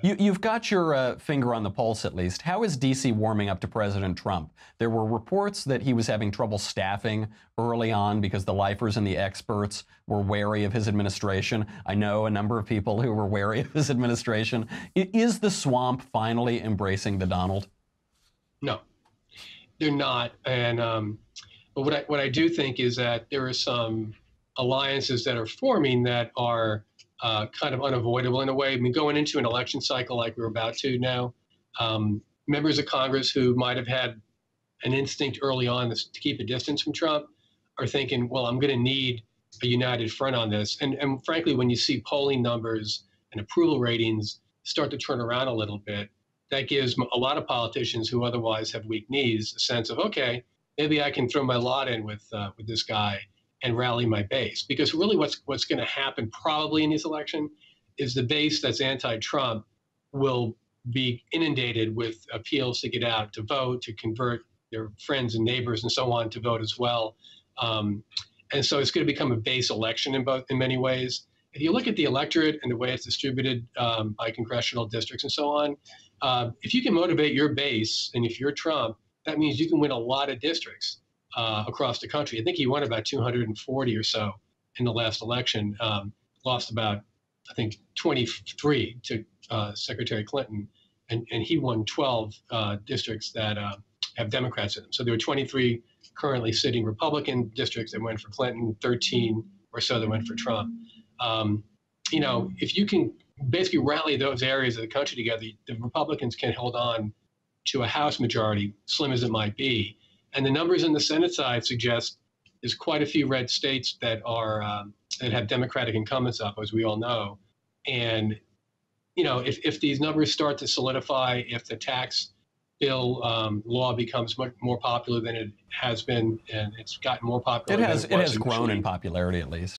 You've got your finger on the pulse, at least. How is D.C. warming up to President Trump? There were reports that he was having trouble staffing early on because the lifers and the experts were wary of his administration. I know a number of people who were wary of his administration. Is the swamp finally embracing the Donald? No, they're not. And but what I do think is that there are some alliances that are forming that are kind of unavoidable in a way. I mean, going into an election cycle like we're about to now, members of Congress who might have had an instinct early on to keep a distance from Trump are thinking, well, I'm going to need a united front on this. And frankly, when you see polling numbers and approval ratings start to turn around a little bit, that gives a lot of politicians who otherwise have weak knees a sense of, okay, maybe I can throw my lot in with this guy and rally my base. Because really what's going to happen probably in this election is the base that's anti-Trump will be inundated with appeals to get out, to vote, to convert their friends and neighbors and so on to vote as well. And so it's going to become a base election in many ways. If you look at the electorate and the way it's distributed by congressional districts and so on, if you can motivate your base, and if you're Trump, that means you can win a lot of districts across the country. I think he won about 240 or so in the last election, lost about, I think, 23 to Secretary Clinton, and he won 12 districts that have Democrats in them. So there were 23 currently sitting Republican districts that went for Clinton, 13 or so that went for Trump. You know, if you can basically rally those areas of the country together, the Republicans can hold on to a House majority, slim as it might be. And the numbers in the Senate side suggest there's quite a few red states that are that have Democratic incumbents up, as we all know. And you know, if these numbers start to solidify, if the tax bill law becomes much more popular than it has been, and it's gotten more popular. It has grown in popularity, at least.